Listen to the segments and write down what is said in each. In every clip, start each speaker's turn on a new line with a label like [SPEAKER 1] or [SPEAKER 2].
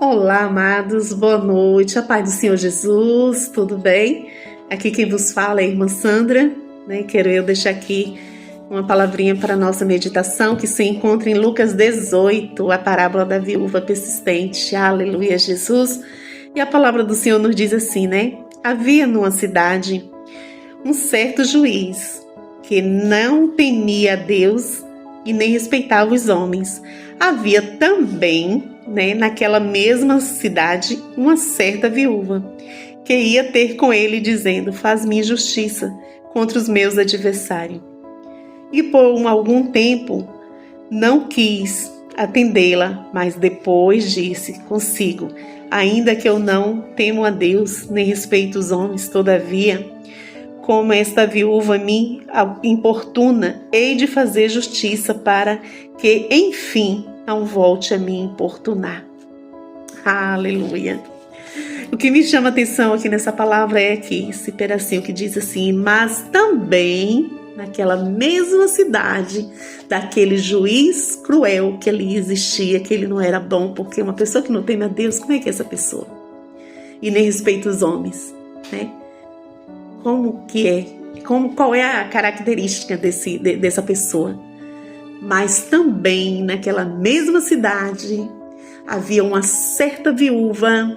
[SPEAKER 1] Olá, amados, boa noite, a paz do Senhor Jesus, tudo bem? Aqui quem vos fala é a irmã Sandra, né? Quero eu deixar aqui uma palavrinha para a nossa meditação que se encontra em Lucas 18, a parábola da viúva persistente. Aleluia, Jesus! E a palavra do Senhor nos diz assim, né? Havia numa cidade um certo juiz que não temia a Deus e nem respeitava os homens. Havia também, naquela mesma cidade, uma certa viúva que ia ter com ele dizendo: faz-me justiça contra os meus adversários. E por algum tempo não quis atendê-la, mas depois disse consigo: ainda que eu não temo a Deus nem respeito os homens, todavia, como esta viúva me importuna, hei de fazer justiça para que, enfim, não volte a me importunar. Aleluia! O que me chama a atenção aqui nessa palavra é que esse pedacinho que diz assim: mas também naquela mesma cidade, daquele juiz cruel que ali existia, que ele não era bom, porque uma pessoa que não teme a Deus, como é que é essa pessoa? E nem respeita os homens, né? Qual é a característica dessa pessoa? Mas também naquela mesma cidade havia uma certa viúva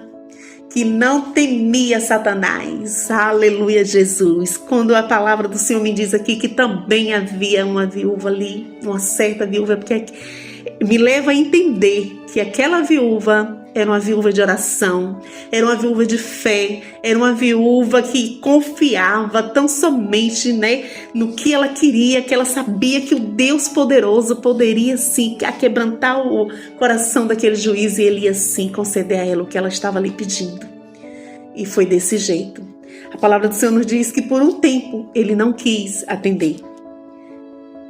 [SPEAKER 1] que não temia Satanás. Aleluia, Jesus! Quando a palavra do Senhor me diz aqui que também havia uma viúva ali, uma certa viúva, porque me leva a entender que aquela viúva era uma viúva de oração, era uma viúva de fé, era uma viúva que confiava tão somente, no que ela queria, que ela sabia que o Deus poderoso poderia sim quebrantar o coração daquele juiz e ele ia sim conceder a ela o que ela estava ali pedindo. E foi desse jeito. A palavra do Senhor nos diz que por um tempo ele não quis atender.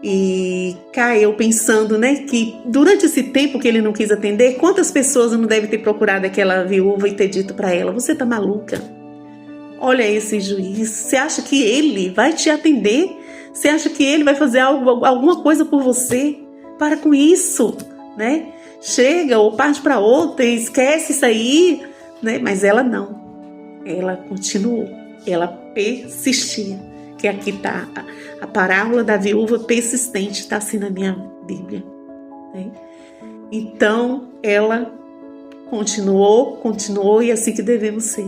[SPEAKER 1] E cá eu pensando, que durante esse tempo que ele não quis atender, quantas pessoas não devem ter procurado aquela viúva e ter dito para ela: você tá maluca? Olha esse juiz, você acha que ele vai te atender? Você acha que ele vai fazer alguma coisa por você? Para com isso, Chega ou parte para outra e esquece isso aí, Mas ela não, ela continuou, ela persistia. Que aqui está a parábola da viúva persistente, está assim na minha Bíblia. Então, ela continuou e é assim que devemos ser.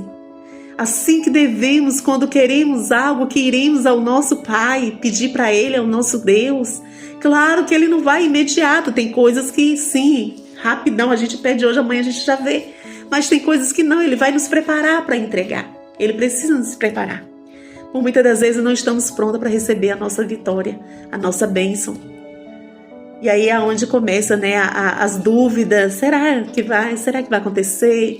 [SPEAKER 1] Assim que devemos, quando queremos algo, que iremos ao nosso Pai, pedir para Ele, ao nosso Deus. Claro que Ele não vai imediato, tem coisas que sim, rapidão, a gente pede hoje, amanhã a gente já vê. Mas tem coisas que não, Ele vai nos preparar para entregar. Ele precisa nos preparar. Por muitas das vezes não estamos prontas para receber a nossa vitória, a nossa bênção. E aí é onde começa, as dúvidas. Será que vai acontecer?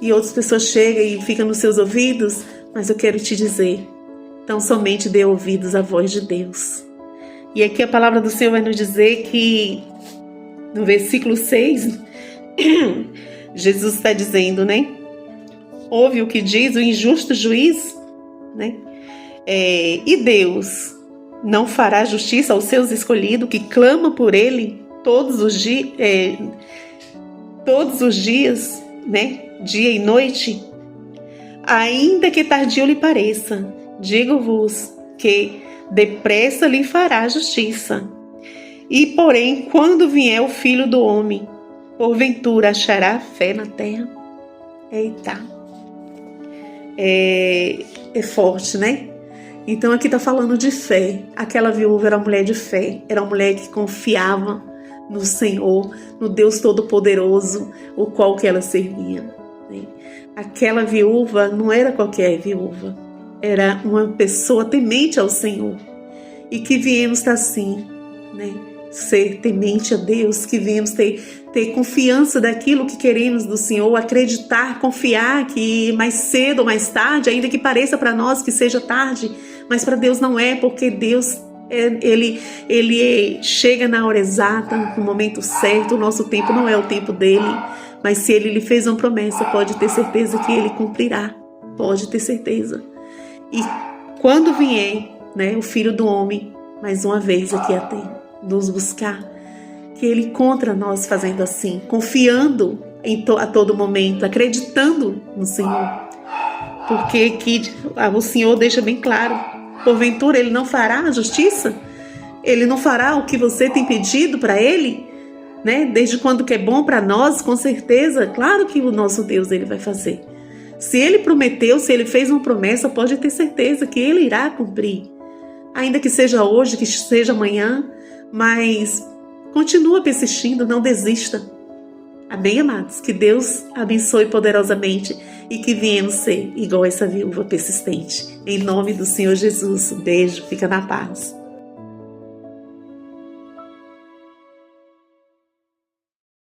[SPEAKER 1] E outras pessoas chegam e ficam nos seus ouvidos. Mas eu quero te dizer, então somente dê ouvidos à voz de Deus. E aqui a palavra do Senhor vai nos dizer que no versículo 6, Jesus está dizendo, ouve o que diz o injusto juiz, e Deus não fará justiça aos seus escolhidos que clamam por Ele todos os dias, dia e noite? Ainda que tardio lhe pareça, digo-vos que depressa lhe fará justiça. E porém, quando vier o Filho do Homem, porventura achará fé na terra? Eita! É forte, Então aqui está falando de fé. Aquela viúva era uma mulher de fé, era uma mulher que confiava no Senhor, no Deus Todo-Poderoso, o qual que ela servia. Aquela viúva não era qualquer viúva, era uma pessoa temente ao Senhor. E que viemos estar assim, ser temente a Deus, que viemos ter confiança daquilo que queremos do Senhor, acreditar, confiar que mais cedo ou mais tarde, ainda que pareça para nós que seja tarde, mas para Deus não é, porque Deus, ele chega na hora exata, no momento certo. O nosso tempo não é o tempo dele, mas se ele lhe fez uma promessa, pode ter certeza que ele cumprirá, pode ter certeza. E quando vier, o Filho do Homem, mais uma vez aqui até nos buscar, que Ele encontra nós fazendo assim, confiando a todo momento, acreditando no Senhor. Porque que o Senhor deixa bem claro, porventura Ele não fará a justiça? Ele não fará o que você tem pedido para Ele? Né? Desde quando que é bom para nós, com certeza, claro que o nosso Deus Ele vai fazer. Se Ele prometeu, se Ele fez uma promessa, pode ter certeza que Ele irá cumprir. Ainda que seja hoje, que seja amanhã, mas continua persistindo, não desista. Amém, amados? Que Deus abençoe poderosamente e que venhamos ser igual essa viúva persistente. Em nome do Senhor Jesus, um beijo, fica na paz.